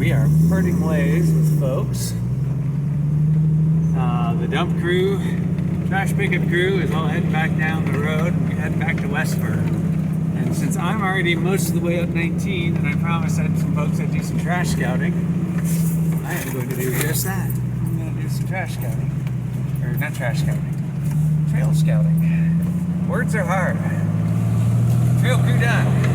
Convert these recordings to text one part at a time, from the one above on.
we are parting ways with folks. The dump crew, trash pickup crew is all heading back down the road. We're heading back to Westfir. And since I'm already most of the way up 19, and I promised I'd some folks I'd do some trash scouting, I am going to do just that. I'm going to do some trash scouting. Or not trash scouting, trail scouting. Words are hard. Trail crew done.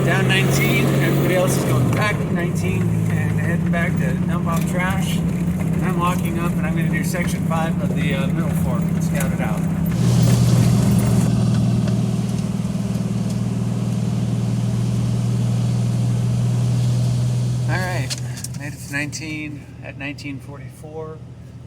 Down 19, everybody else is going back 19 and heading back to dump off trash. And I'm locking up and I'm going to do section 5 of the middle fork and scout it out. Alright, made it to 19 at 1944.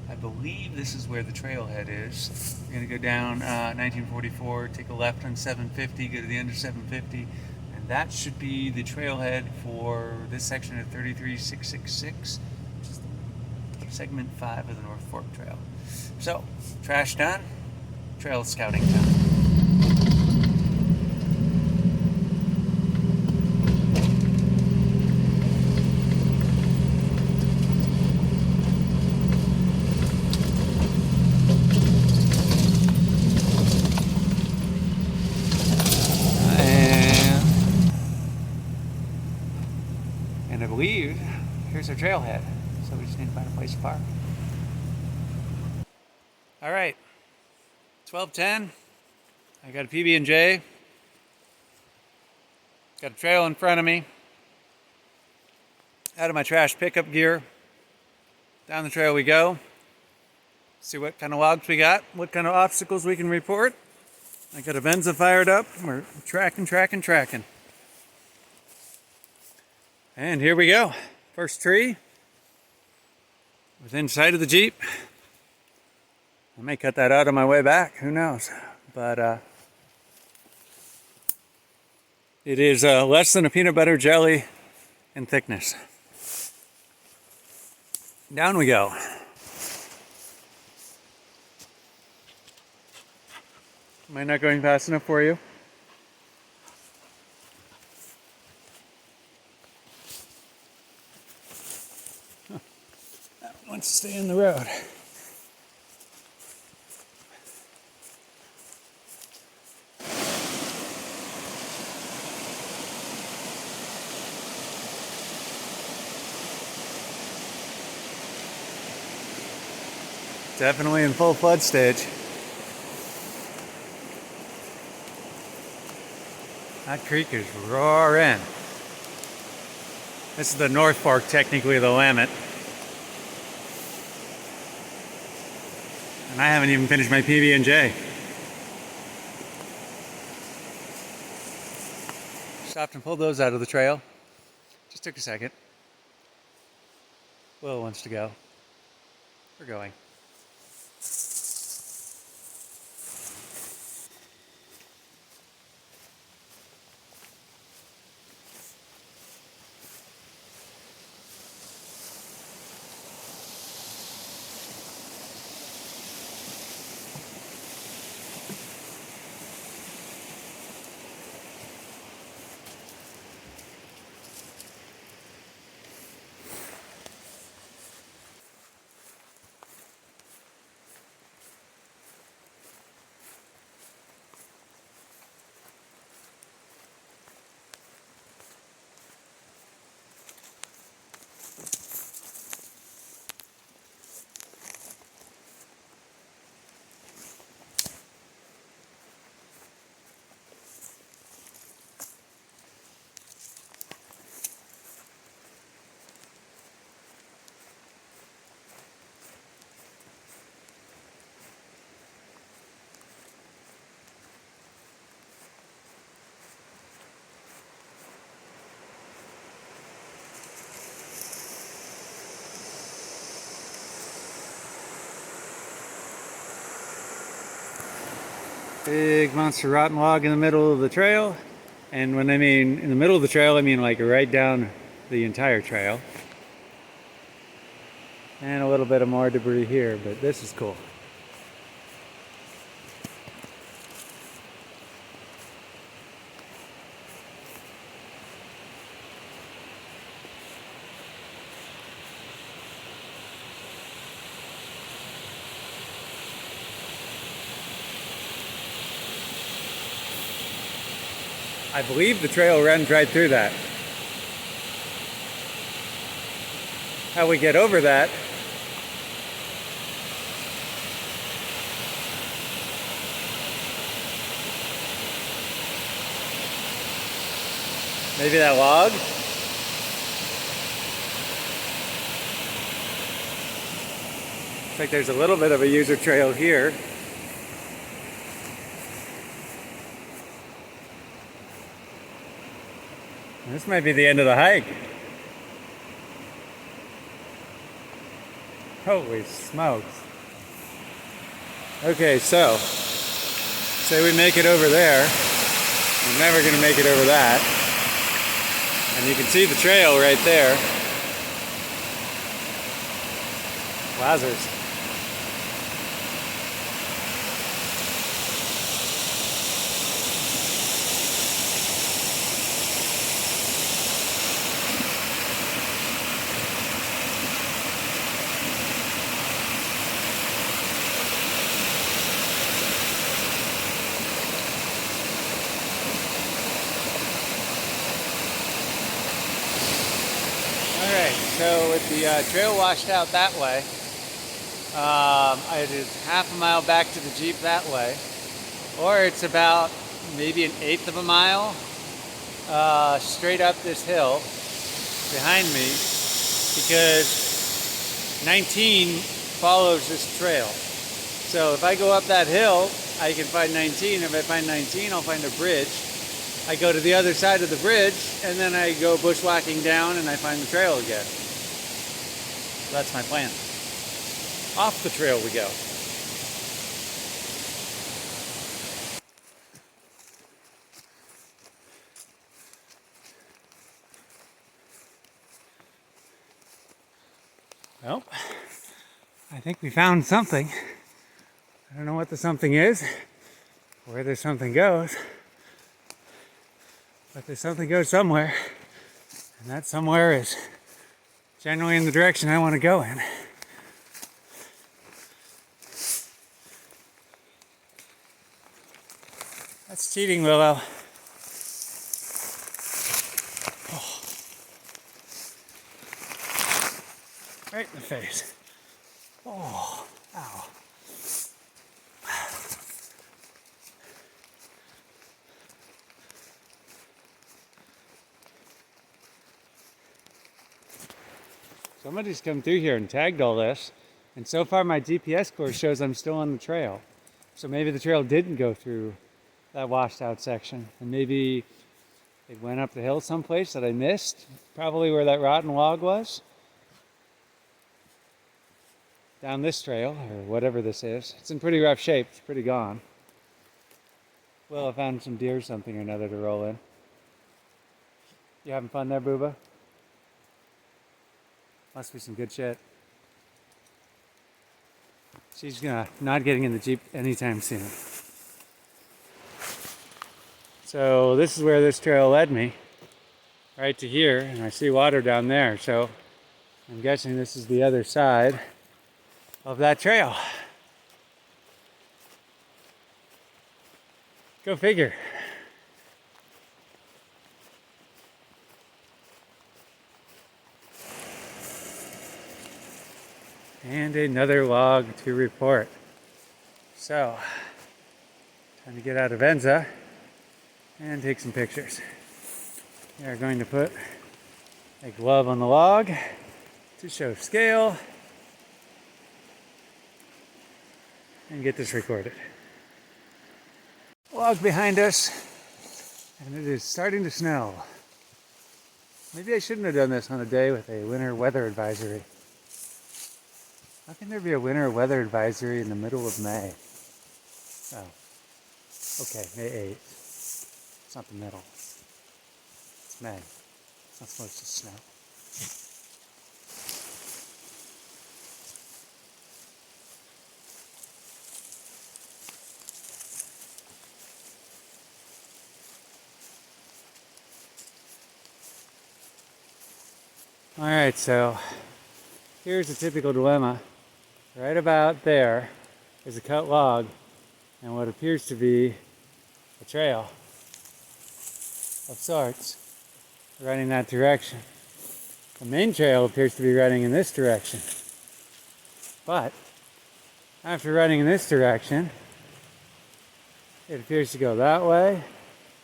I believe this is where the trailhead is. We're going to go down 1944, take a left on 750, go to the end of 750, and that should be the trailhead for this section of 33666, which is segment 5 of the North Fork Trail. So, trash done, trail scouting done. And I believe here's our trailhead, so we just need to find a place to park. All right, 12:10. I got a PB&J. Got a trail in front of me. Out of my trash pickup gear. Down the trail we go. See what kind of logs we got, what kind of obstacles we can report. I got a Venza fired up. We're tracking. And here we go. First tree. Within sight of the Jeep. I may cut that out on my way back, who knows. But it is less than a peanut butter jelly in thickness. Down we go. Am I not going fast enough for you? That one wants to stay in the road. Definitely in full flood stage. That creek is roaring. This is the North Fork, technically the Willamette. And I haven't even finished my PB&J. Stopped and pulled those out of the trail. Just took a second. Will wants to go. We're going. Big monster rotten log in the middle of the trail. And when I mean in the middle of the trail, I mean like right down the entire trail. And a little bit of more debris here, but this is cool. I believe the trail runs right through that. How we get over that, maybe that log? Looks like there's a little bit of a user trail here. This might be the end of the hike. Holy smokes. Okay, so say we make it over there. We're never going to make it over that. And you can see the trail right there. Wowzers. So with the trail washed out that way, I did half a mile back to the Jeep that way, or it's about maybe an eighth of a mile straight up this hill behind me, because 19 follows this trail. So if I go up that hill, I can find 19. If I find 19, I'll find a bridge. I go to the other side of the bridge, and then I go bushwhacking down and I find the trail again. That's my plan. Off the trail we go. Well, I think we found something. I don't know what the something is, where the something goes, but the something goes somewhere, and that somewhere is generally in the direction I want to go in. That's cheating, Willow. Oh. Right in the face. Oh, ow. Somebody's come through here and tagged all this, and so far my GPS course shows I'm still on the trail. So maybe the trail didn't go through that washed out section, and maybe it went up the hill someplace that I missed, probably where that rotten log was. Down this trail, or whatever this is. It's in pretty rough shape, it's pretty gone. Well, I found some deer or something or another to roll in. You having fun there, Booba? Must be some good shit. She's not getting in the Jeep anytime soon. So this is where this trail led me, right to here, and I see water down there, so I'm guessing this is the other side of that trail. Go figure. And another log to report. So, time to get out of Enza and take some pictures. We are going to put a glove on the log to show scale and get this recorded. Log behind us, and it is starting to snow. Maybe I shouldn't have done this on a day with a winter weather advisory. How can there be a winter weather advisory in the middle of May? Oh, okay, May 8th. It's not the middle. It's May. It's not supposed to snow. Alright, so here's a typical dilemma. Right about there is a cut log and what appears to be a trail. of sorts running that direction. The main trail appears to be running in this direction. But after running in this direction, it appears to go that way,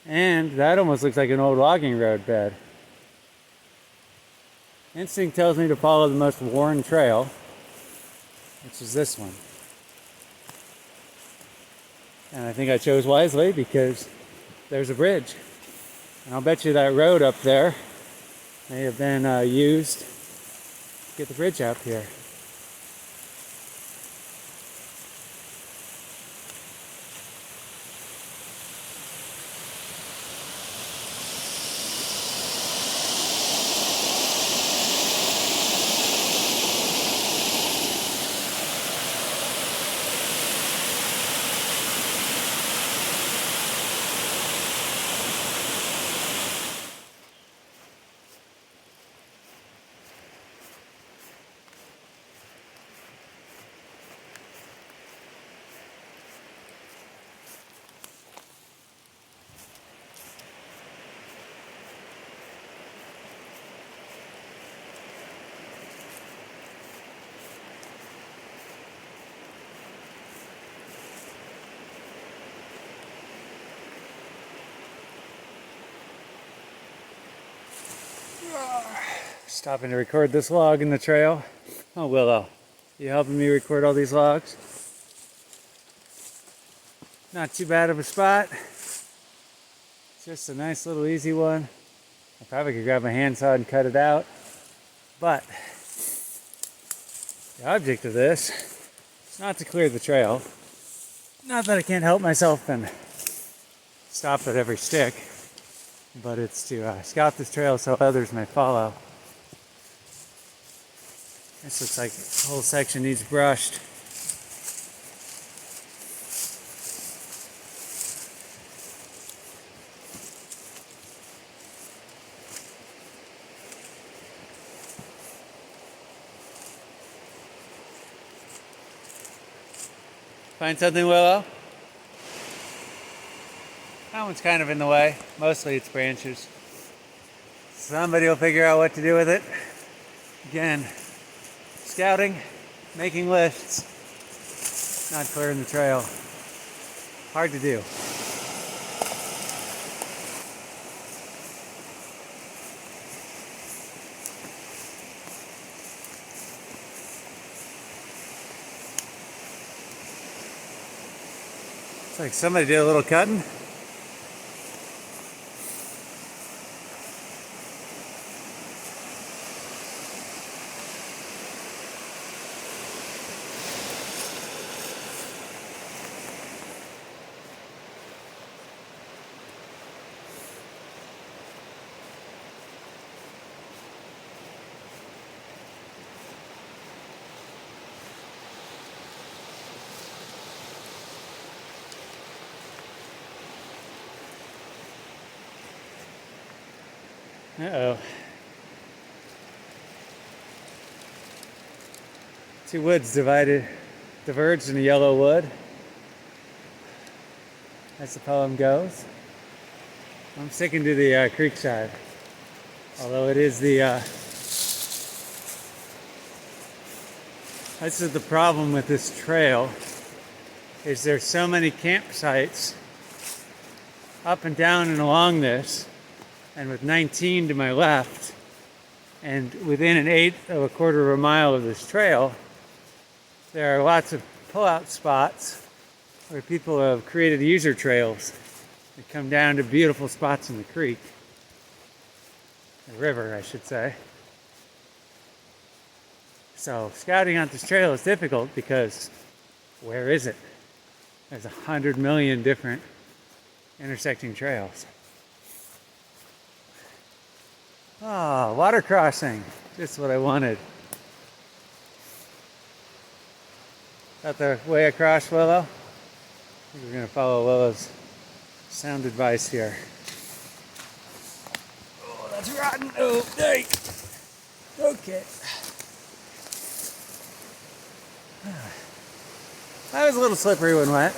and that almost looks like an old logging road bed. Instinct tells me to follow the most worn trail, which is this one. And I think I chose wisely because there's a bridge. And I'll bet you that road up there may have been used to get the bridge up here. Stopping to record this log in the trail. Oh, Willow, you helping me record all these logs? Not too bad of a spot. Just a nice little easy one. I probably could grab my handsaw and cut it out. But the object of this is not to clear the trail. Not that I can't help myself and stop at every stick, but it's to scout this trail so others may follow. This looks like the whole section needs brushed. Find something, Willow? That one's kind of in the way. Mostly it's branches. Somebody will figure out what to do with it. Again, scouting, making lists, not clearing the trail. Hard to do. It's like somebody did a little cutting. Uh-oh. Two woods diverged in a yellow wood. As the poem goes. I'm sticking to the creek side. Although it is the... this is the problem with this trail, is there's so many campsites up and down and along this. And with 19 to my left, and within an eighth of a quarter of a mile of this trail, there are lots of pullout spots where people have created user trails that come down to beautiful spots in the creek. The river, I should say. So scouting out this trail is difficult because where is it? There's 100 million different intersecting trails. Ah, water crossing. Just what I wanted. Got the way across, Willow? I think we're going to follow Willow's sound advice here. Oh, that's rotten. Oh, dang. Okay. That was a little slippery when wet.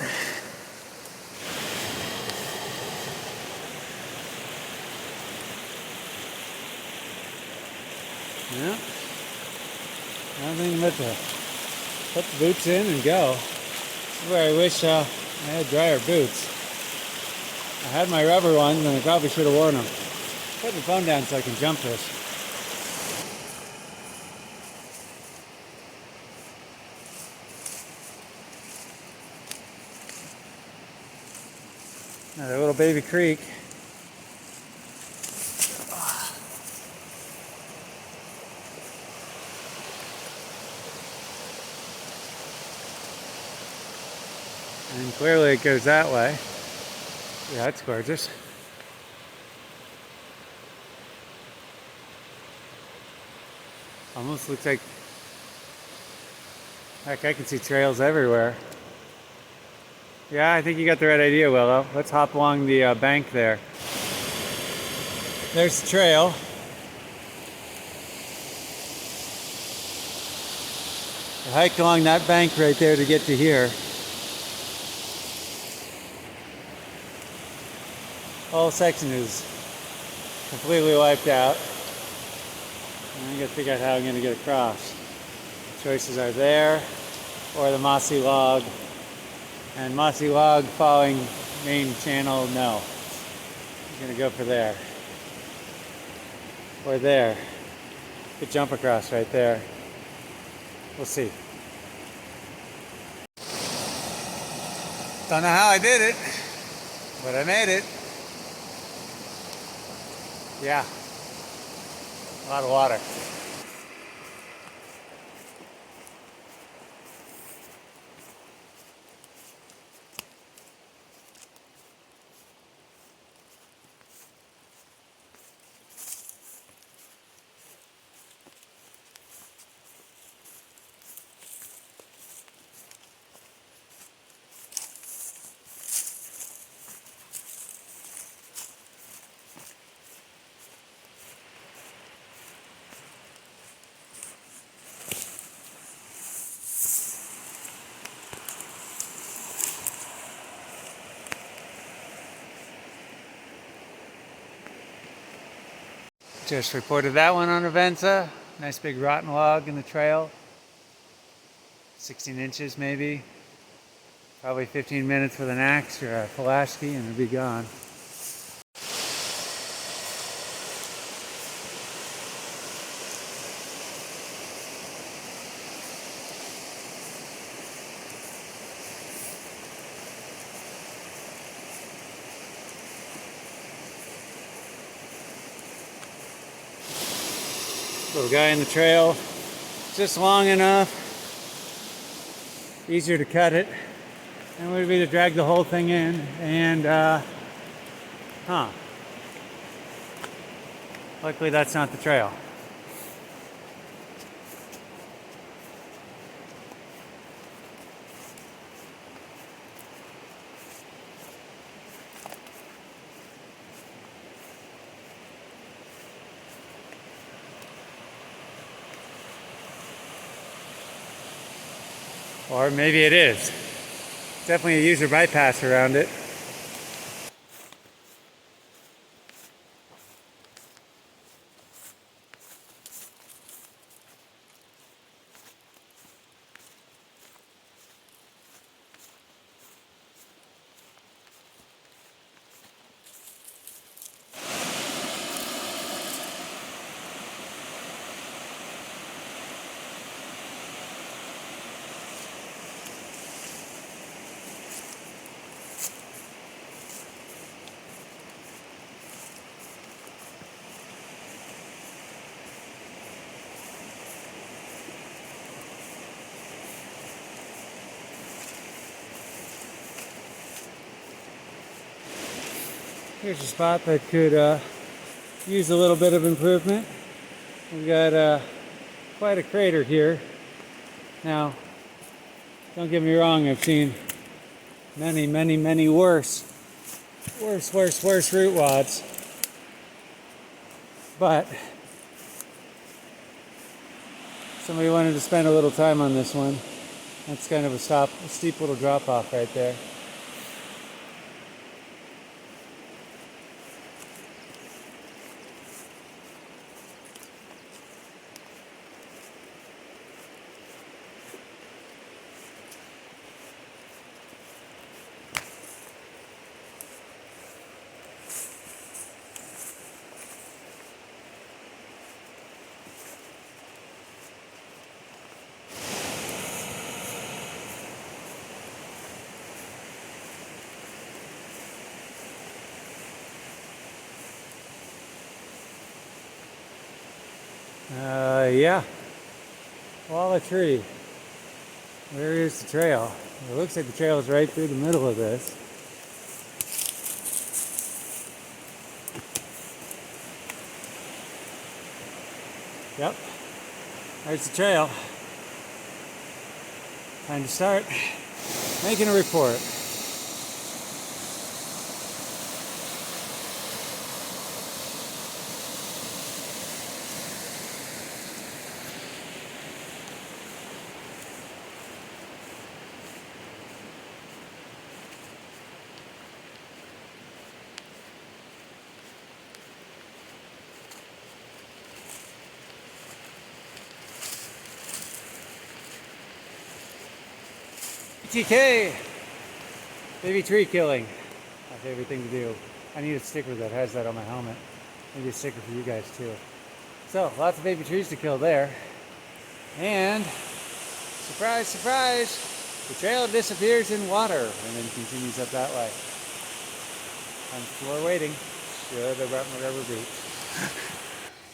Yeah. Nothing but to put the boots in and go. This is where I wish I had drier boots. I had my rubber ones and I probably should have worn them. Put the phone down so I can jump this. Another little baby creek. And clearly it goes that way. Yeah, that's gorgeous. Almost looks like, heck, I can see trails everywhere. Yeah, I think you got the right idea, Willow. Let's hop along the bank there. There's the trail. I hiked along that bank right there to get to here. Whole section is completely wiped out. And I gotta figure out how I'm gonna get across. Choices are there, or the mossy log. And mossy log following main channel, no. I'm gonna go for there. Or there. Could jump across right there. We'll see. Don't know how I did it, but I made it. Yeah, a lot of water. Just reported that one on Avenza. Nice big rotten log in the trail. 16 inches maybe. Probably 15 minutes with an axe or a Pulaski and it'll be gone. Little guy in the trail, just long enough, easier to cut it, and we'd be to drag the whole thing in, and luckily that's not the trail. Or maybe it is. Definitely a user bypass around it. Here's a spot that could use a little bit of improvement. We've got quite a crater here. Now, don't get me wrong, I've seen many worse root wads. But somebody wanted to spend a little time on this one. That's kind of a steep little drop off right there. Yeah. Koala tree. Where is the trail? It looks like the trail is right through the middle of this. Yep. There's the trail. Time to start making a report. TK! Baby tree killing. My favorite thing to do. I need a sticker that has that on my helmet. Maybe a sticker for you guys too. So, lots of baby trees to kill there. And, surprise, surprise, the trail disappears in water and then continues up that way. I'm still waiting. Sure, the rubber beach.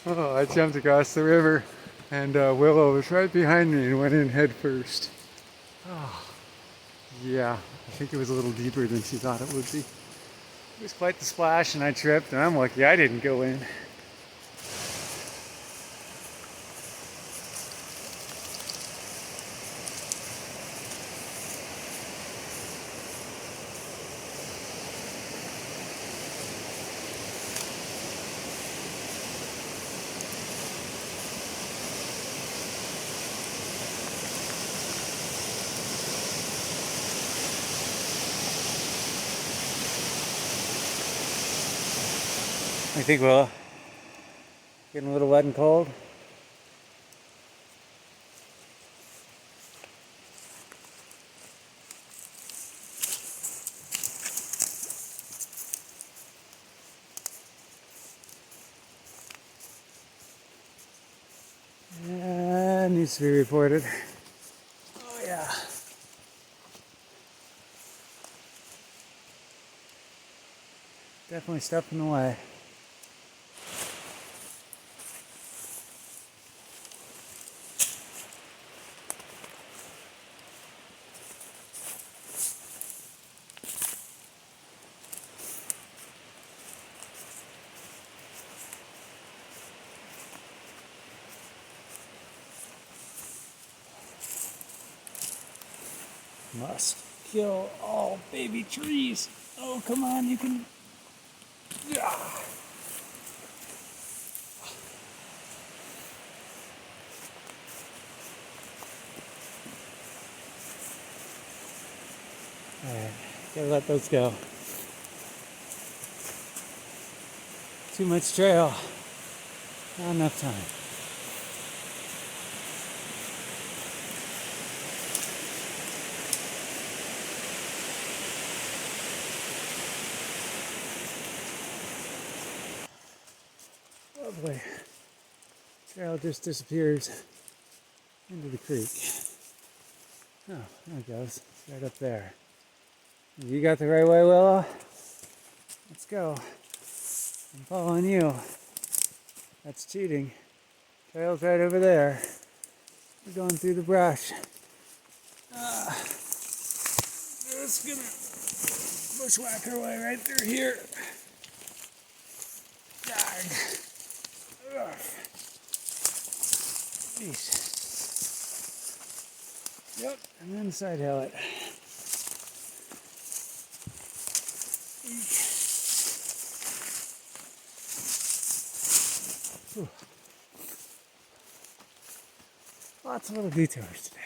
Oh, I jumped across the river and Willow was right behind me and went in head first. Oh. Yeah, I think it was a little deeper than she thought it would be. It was quite the splash and I tripped and I'm lucky I didn't go in. I think Willow, getting a little wet and cold. Needs to be reported. Oh yeah. Definitely stuff in the way. Must kill all baby trees. Oh, come on, you can. Ah. Alright, gotta let those go. Too much trail. Not enough time. Lovely. Trail just disappears into the creek. Oh, there it goes. It's right up there. You got the right way, Willow? Let's go. I'm following you. That's cheating. Trail's right over there. We're going through the brush. Just gonna bushwhack our way right through here. Jeez. Yep, and then side hill it. Whew. Lots of little detours today.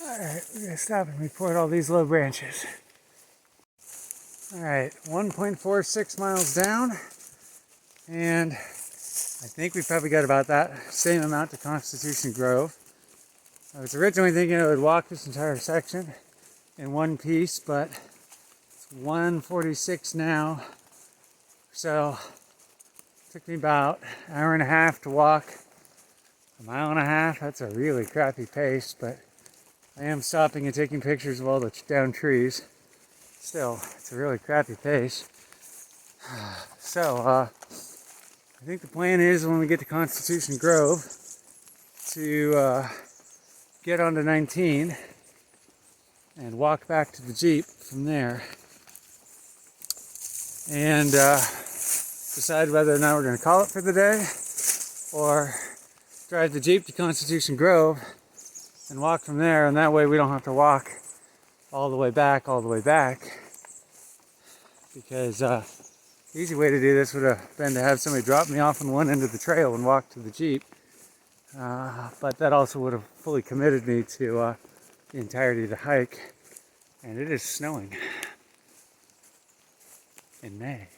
Alright, we're going to stop and report all these low branches. Alright, 1.46 miles down, and I think we probably got about that same amount to Constitution Grove. I was originally thinking I would walk this entire section in one piece, but it's 1:46 now, so it took me about an hour and a half to walk a mile and a half. That's a really crappy pace, but I am stopping and taking pictures of all the down trees. Still, it's a really crappy pace. So, I think the plan is when we get to Constitution Grove to get onto 19 and walk back to the Jeep from there and decide whether or not we're going to call it for the day or drive the Jeep to Constitution Grove and walk from there, and that way we don't have to walk all the way back, because the easy way to do this would have been to have somebody drop me off on one end of the trail and walk to the Jeep, but that also would have fully committed me to the entirety of the hike, and it is snowing in May.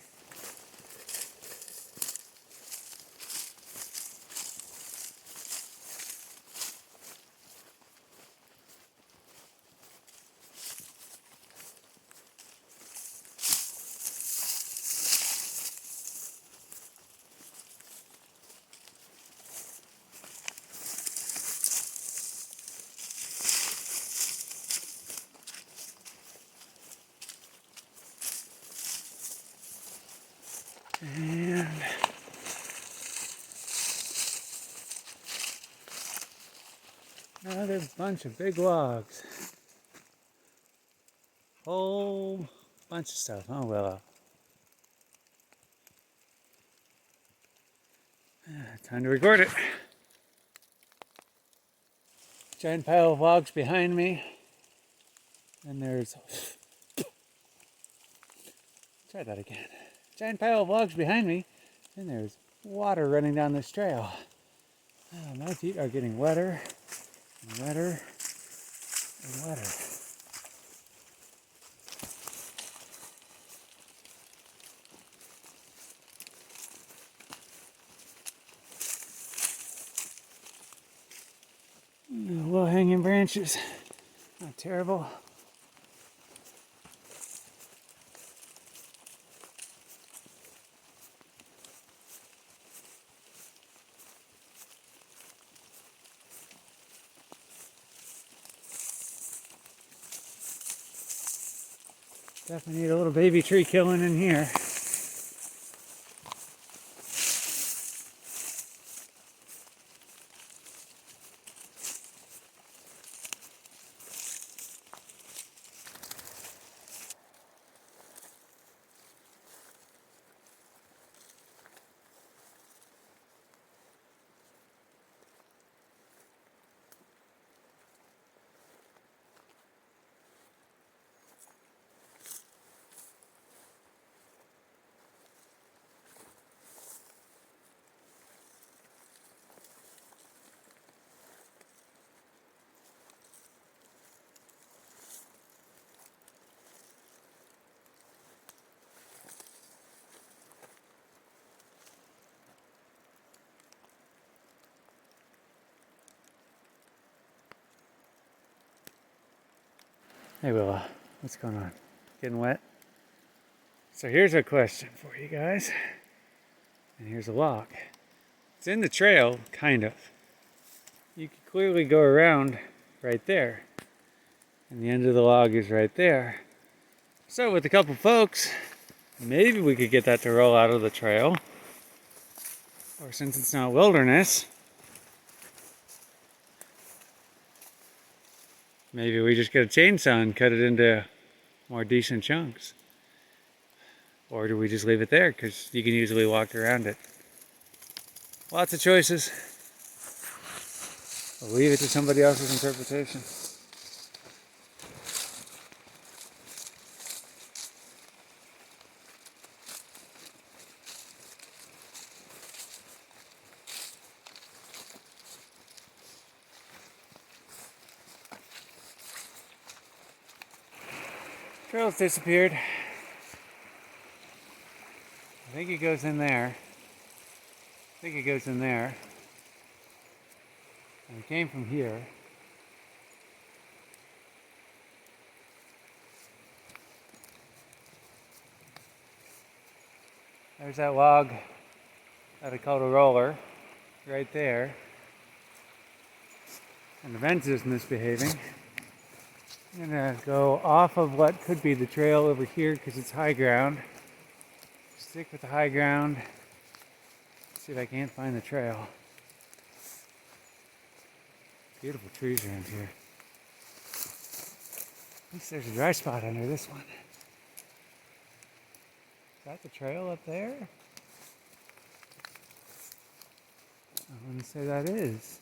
And another bunch of big logs. Whole bunch of stuff, huh, Willow? Time to record it. Giant pile of logs behind me. And there's... Try that again. Giant pile of logs behind me, and there's water running down this trail. Oh, my feet are getting wetter and wetter and wetter. Low-hanging branches, not terrible. Definitely need a little baby tree killing in here. Hey Willa, what's going on? Getting wet? So here's a question for you guys. And here's a log. It's in the trail, kind of. You can clearly go around right there. And the end of the log is right there. So with a couple folks, maybe we could get that to roll out of the trail. Or since it's not wilderness, maybe we just get a chainsaw and cut it into more decent chunks. Or do we just leave it there because you can easily walk around it? Lots of choices. I'll leave it to somebody else's interpretation. Trail's disappeared. I think it goes in there. I think it goes in there. And it came from here. There's that log that I called a roller, right there. And the fence is misbehaving. I'm gonna go off of what could be the trail over here because it's high ground. Stick with the high ground. See if I can't find the trail. Beautiful trees around here. At least there's a dry spot under this one. Is that the trail up there? I want to say that is.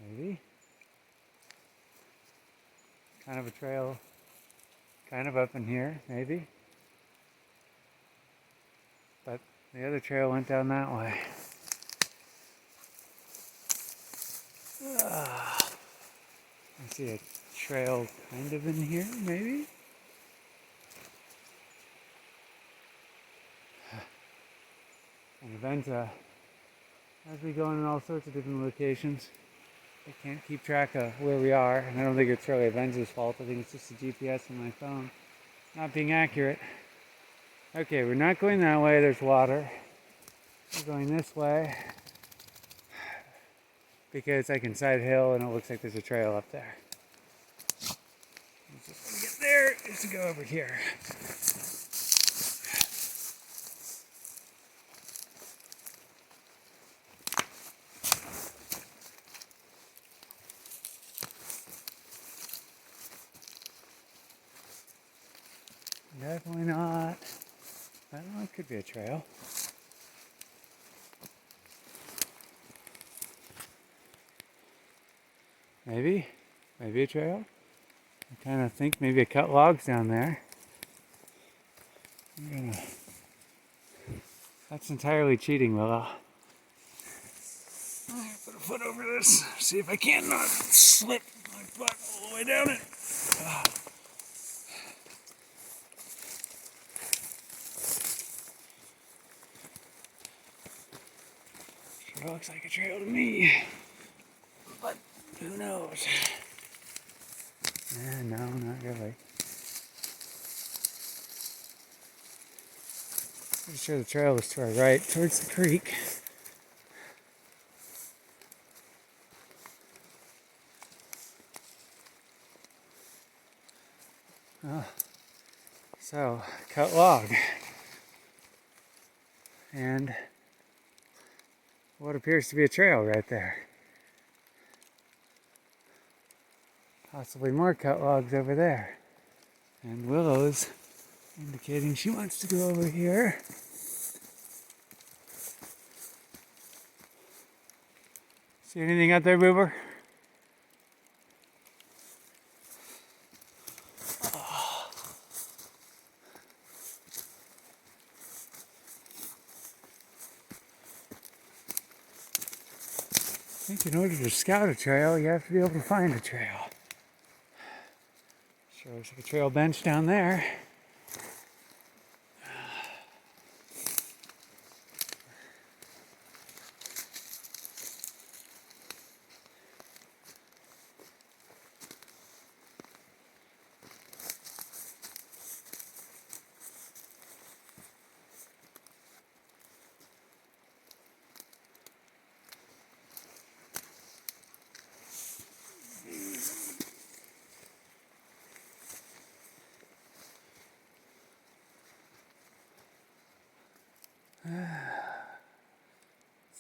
Maybe. Kind of a trail, kind of up in here, maybe. But the other trail went down that way. I see a trail kind of in here, maybe. And events, as we go in all sorts of different locations, I can't keep track of where we are, and I don't think it's really Avenza's fault. I think it's just the GPS on my phone not being accurate. Okay, we're not going that way, there's water. We're going this way because I can side hill and it looks like there's a trail up there. Just to get there is to go over here. Definitely not. I don't know, it could be a trail. Maybe a trail. I kind of think maybe I cut logs down there. That's entirely cheating, Willow. Put a foot over this, see if I can not slip my butt all the way down it. Sure looks like a trail to me, but who knows? No, not really. Pretty sure the trail was to our right, towards the creek. Oh, so, cut log. And what appears to be a trail right there. Possibly more cut logs over there. And Willow's indicating she wants to go over here. See anything out there, Boober? Oh. I think in order to scout a trail, you have to be able to find a trail. Sure looks like a trail bench down there.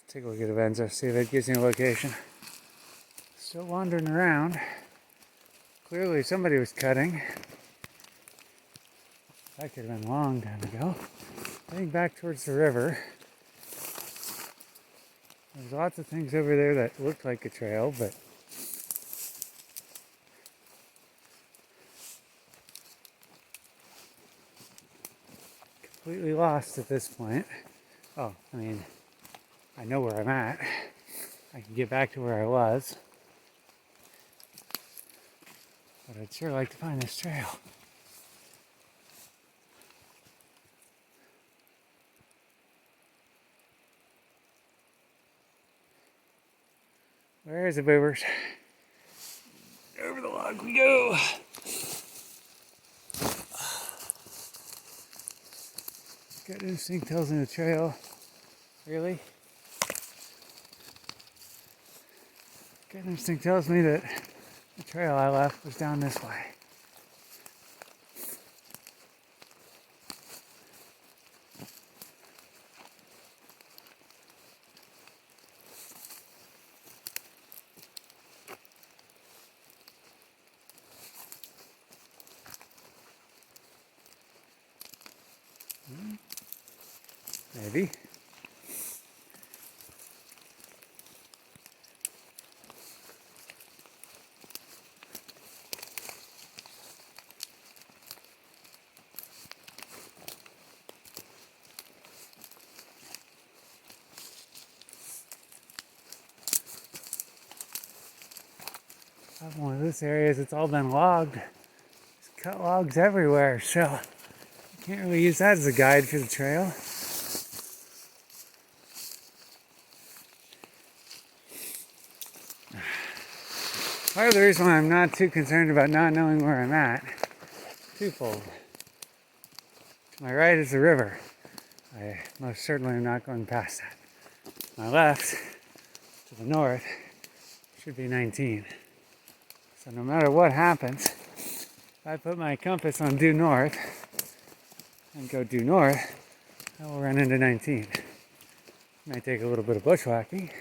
Let's take a look at Avenza, see if it gives me a location. Still wandering around. Clearly somebody was cutting. That could have been a long time ago. Heading back towards the river. There's lots of things over there that look like a trail, but completely lost at this point. Oh, I mean, I know where I'm at. I can get back to where I was. But I'd sure like to find this trail. Where is it, boobers? Over the log we go. Gut instinct tells me the trail. Really? Gut instinct tells me that the trail I left was down this way. Maybe. One of this area is it's all been logged. There's cut logs everywhere, so you can't really use that as a guide for the trail. Part of the reason why I'm not too concerned about not knowing where I'm at, twofold. To my right is the river. I most certainly am not going past that. To my left, to the north, should be 19. So no matter what happens, if I put my compass on due north and go due north, I will run into 19. It might take a little bit of bushwhacking,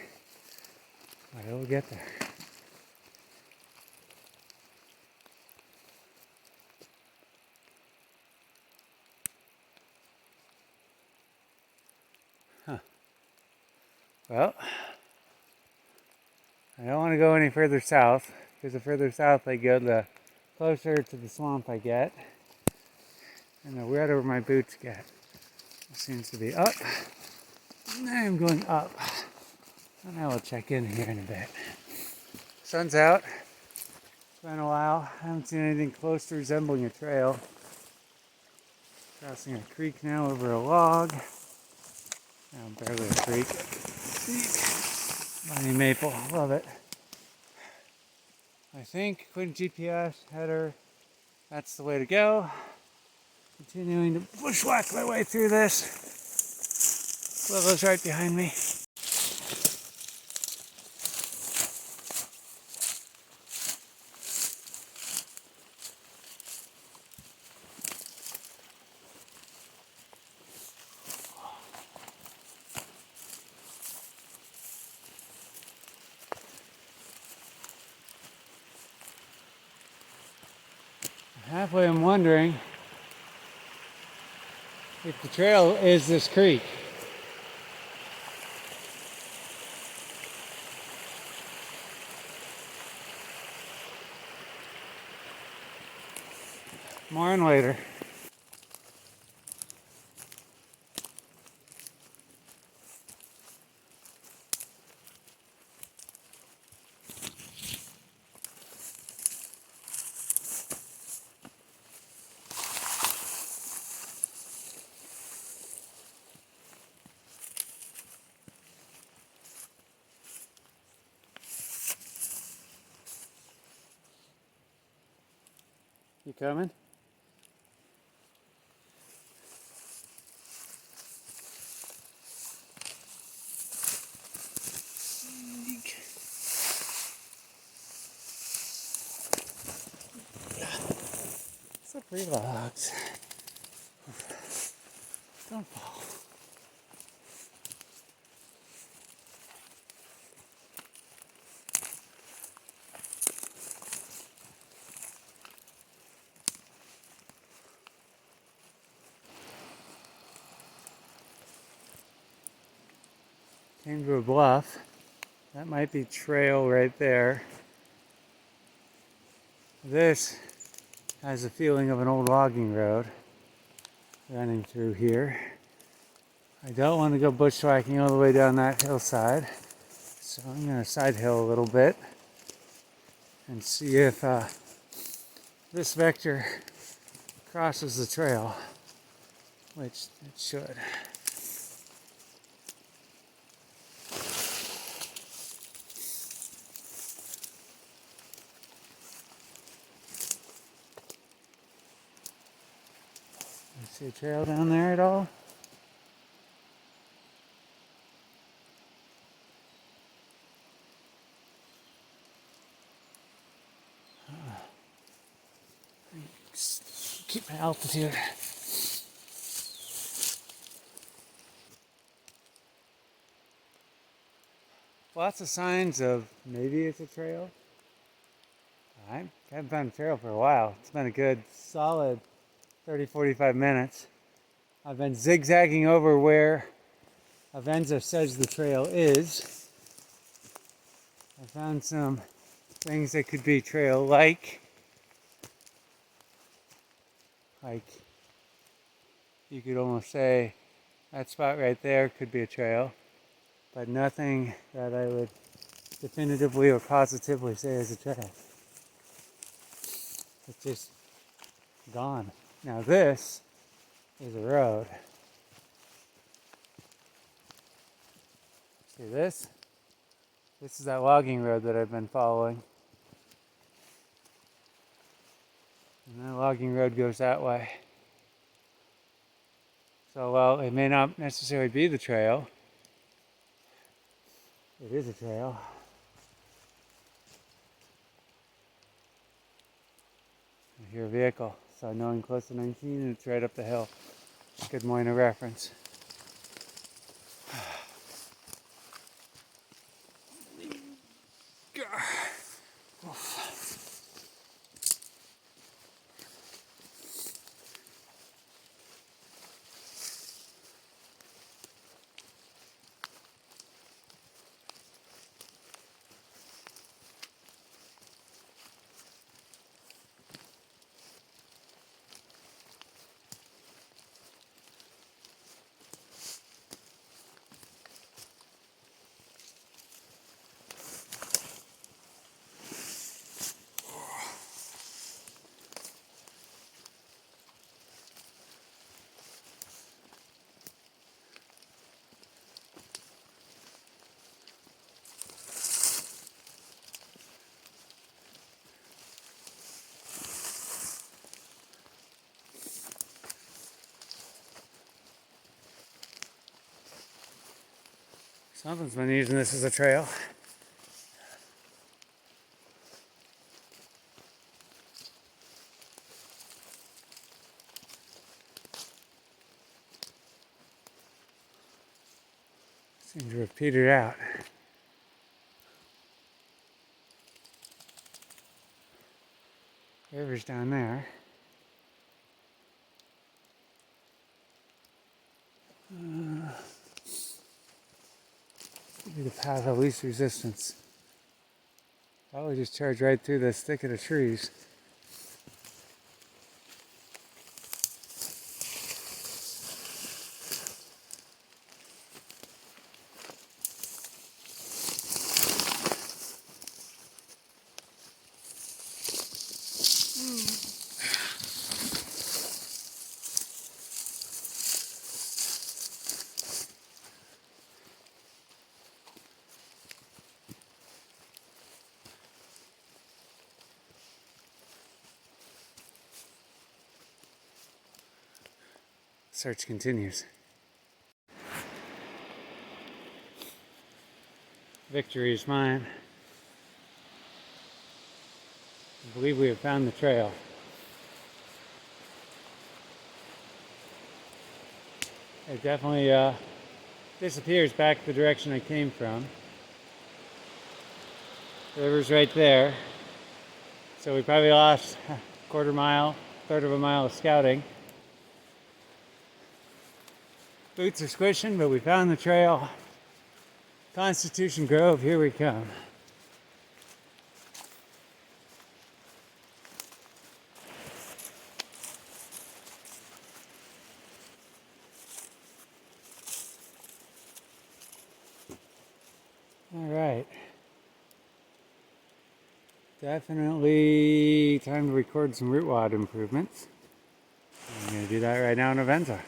but it will get there. Well, I don't want to go any further south, because the further south I go, the closer to the swamp I get, and the wetter my boots get. It seems to be up, and I am going up, and I will check in here in a bit. Sun's out. It's been a while. I haven't seen anything close to resembling a trail. Crossing a creek now over a log. Now barely a creek. Bunny maple, love it. I think, according to GPS, header, that's the way to go. Continuing to bushwhack my way through this. Willow's right behind me. Halfway I'm wondering if the trail is this creek. More on later. You coming? Slippery logs. Don't fall. Came to a bluff. That might be trail right there. This has a feeling of an old logging road running through here. I don't want to go bushwhacking all the way down that hillside, so I'm going to side hill a little bit and see if this vector crosses the trail, which it should. See a trail down there at all? Keep my altitude. Lots of signs of maybe it's a trail. I haven't found a trail for a while. It's been a good solid 30-45 minutes. I've been zigzagging over where Avenza says the trail is. I found some things that could be trail-like. Like, you could almost say that spot right there could be a trail, but nothing that I would definitively or positively say is a trail. It's just gone. Now this is a road. See this? This is that logging road that I've been following. And that logging road goes that way. So while it may not necessarily be the trail, it is a trail. I hear a vehicle. So knowing close to 19 and it's right up the hill. Good Moina reference. Something's been using this as a trail. Seems to have petered out. River's down there. Be the path of least resistance. Probably just charge right through this thicket of trees. Search continues. Victory is mine. I believe we have found the trail. It definitely disappears back the direction I came from. The river's right there. So we probably lost a quarter mile, third of a mile of scouting. Boots are squishing, but we found the trail. Constitution Grove, here we come. All right. definitely time to record some root wad improvements. I'm going to do that right now in Avenza.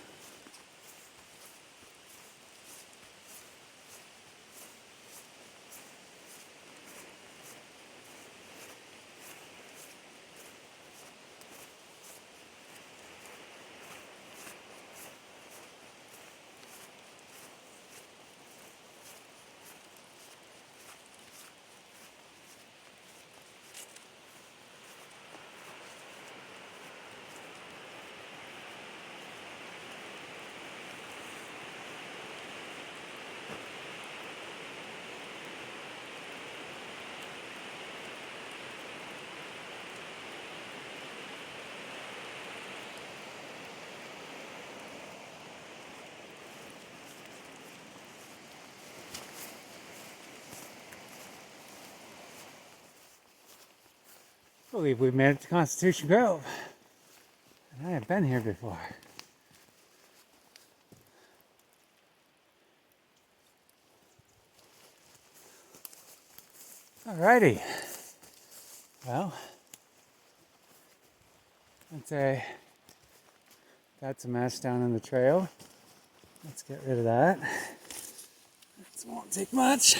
I believe we've made it to Constitution Grove. And I have been here before. Alrighty. Well, I'd say that's a mess down in the trail. Let's get rid of that. This won't take much.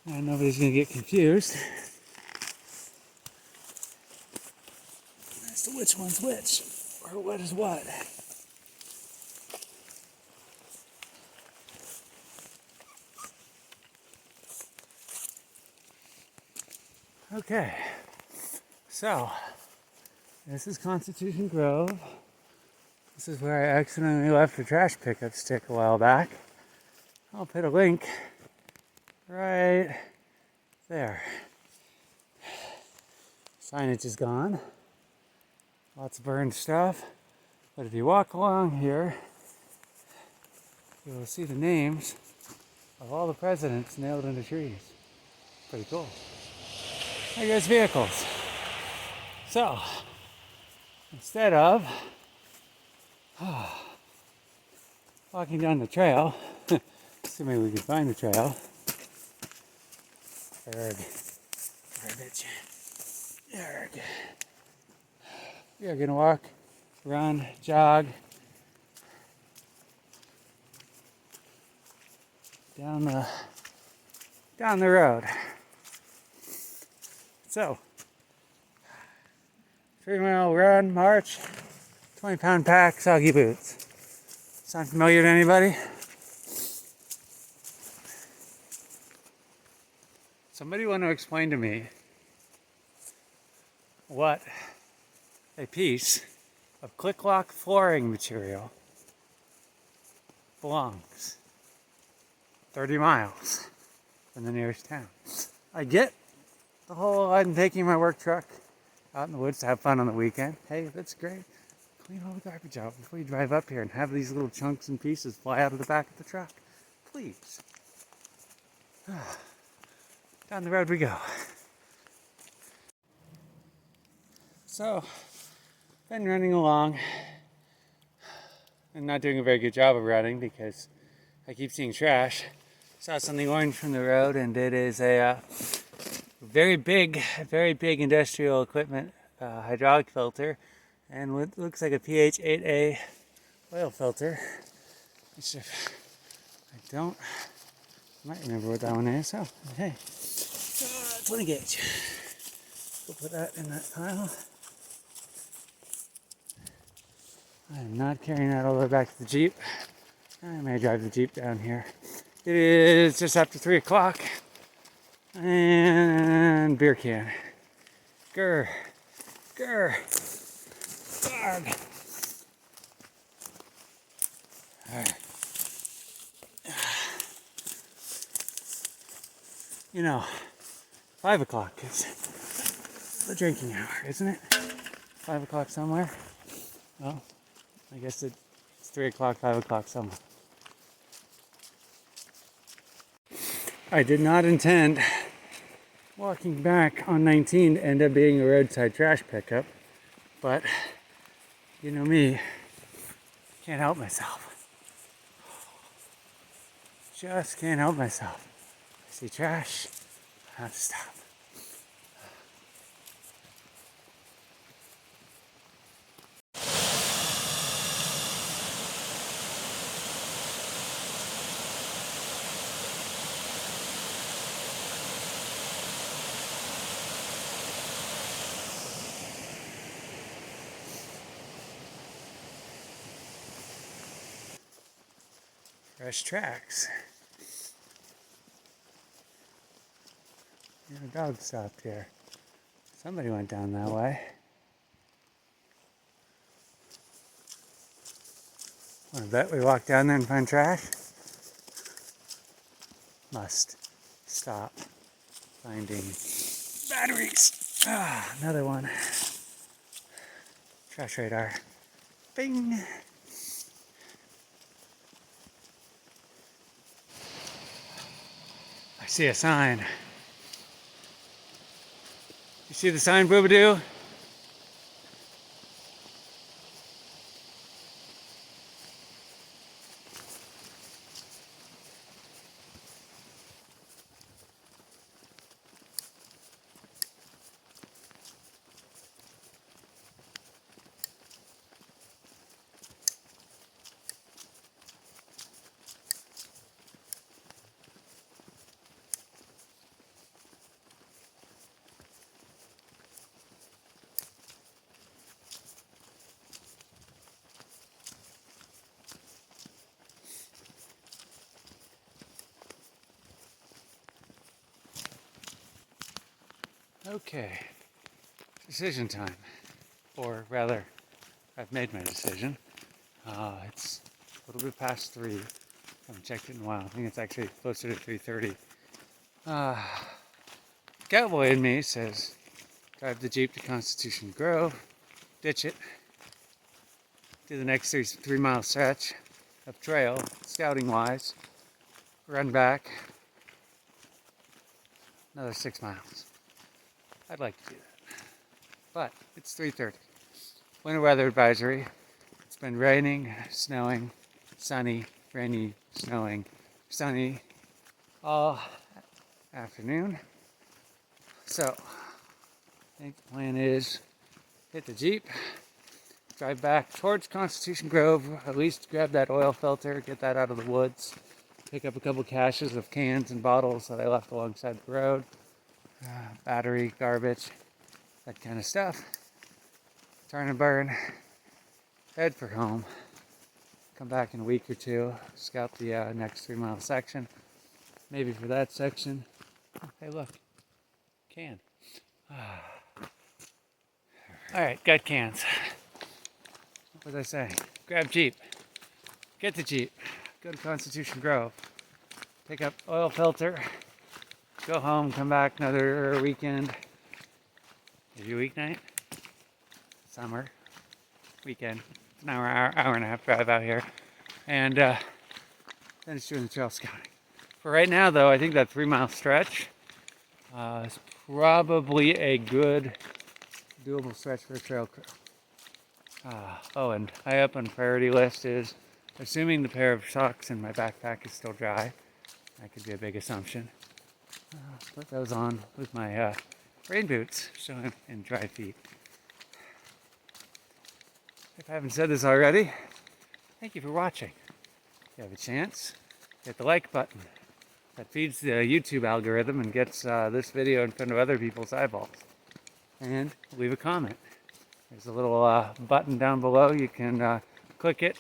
And nobody's going to get confused as to which one's which, or what is what. Okay, so this is Constitution Grove. This is where I accidentally left a trash pickup stick a while back. I'll put a link right there. Signage is gone. Lots of burned stuff. But if you walk along here, you will see the names of all the presidents nailed into trees. Pretty cool. There goes vehicles. So, instead of walking down the trail, assuming we can find the trail, we are going to walk, run, jog down the road. So, 3-mile run, march, 20-pound pack, soggy boots. Sound familiar to anybody? Somebody want to explain to me what a piece of click-lock flooring material belongs 30 miles from the nearest town. I get the whole I'm taking my work truck out in the woods to have fun on the weekend. Hey, that's great. Clean all the garbage out before you drive up here and have these little chunks and pieces fly out of the back of the truck. Please. Down the road we go. So, been running along and not doing a very good job of running because I keep seeing trash. Saw something orange from the road, and it is a very big industrial equipment hydraulic filter, and what looks like a pH 8A oil filter, which I might remember what that one is. Oh, okay. 20 gauge. We'll put that in that pile. I am not carrying that all the way back to the Jeep. I may drive the Jeep down here. It is just after 3 o'clock. And beer can. Grr. Garg. Alright. You know, 5 o'clock is the drinking hour, isn't it? 5 o'clock somewhere? Well, I guess it's 3 o'clock, 5 o'clock somewhere. I did not intend walking back on 19 to end up being a roadside trash pickup, But you know me, can't help myself. Just can't help myself. I see trash, I have to stop. Fresh tracks. A dog stopped here. Somebody went down that way. I bet we walk down there and find trash. Must stop finding batteries. Another one. Trash radar. Bing! I see a sign. You see the sign, Boobadoo? Okay, decision time, or rather, I've made my decision. It's a little bit past 3. I haven't checked it in a while. I think it's actually closer to 3:30. Cowboy in me says, drive the Jeep to Constitution Grove, ditch it, do the next 3-mile stretch of trail, scouting-wise, run back another 6 miles. I'd like to do that, but it's 3:30. Winter weather advisory. It's been raining, snowing, sunny, rainy, snowing, sunny all afternoon. So, I think the plan is hit the Jeep, drive back towards Constitution Grove, at least grab that oil filter, get that out of the woods, pick up a couple caches of cans and bottles that I left alongside the road. Battery, garbage, that kind of stuff. Turn and burn, head for home, come back in a week or 2, scout the next 3-mile section. Maybe for that section, oh, hey look, can. Alright, got cans. What was I saying? Grab Jeep, get the Jeep, go to Constitution Grove, pick up oil filter, go home, come back another weekend. Maybe weeknight? Summer. Weekend. It's an hour and a half drive out here. And finish doing the trail scouting. For right now, though, I think that 3-mile stretch is probably a good, doable stretch for a trail crew. Oh, and high up on the priority list is, assuming the pair of socks in my backpack is still dry. That could be a big assumption. Put those on with my rain boots, showing in dry feet. If I haven't said this already, thank you for watching. If you have a chance, hit the like button. That feeds the YouTube algorithm and gets this video in front of other people's eyeballs. And leave a comment. There's a little button down below. You can click it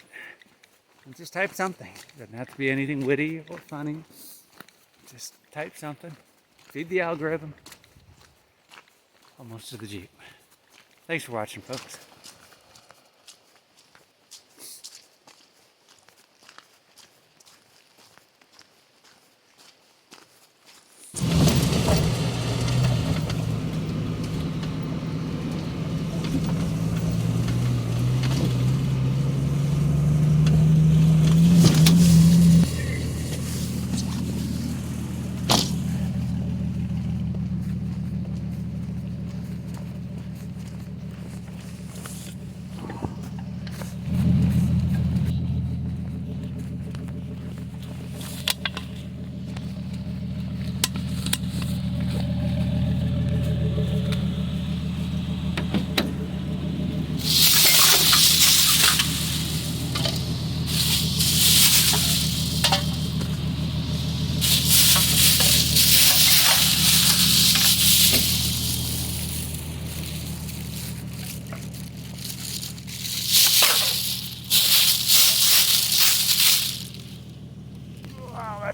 and just type something. It doesn't have to be anything witty or funny. Just type something. Feed the algorithm. Almost to the Jeep. Thanks for watching, folks.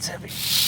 That's heavy.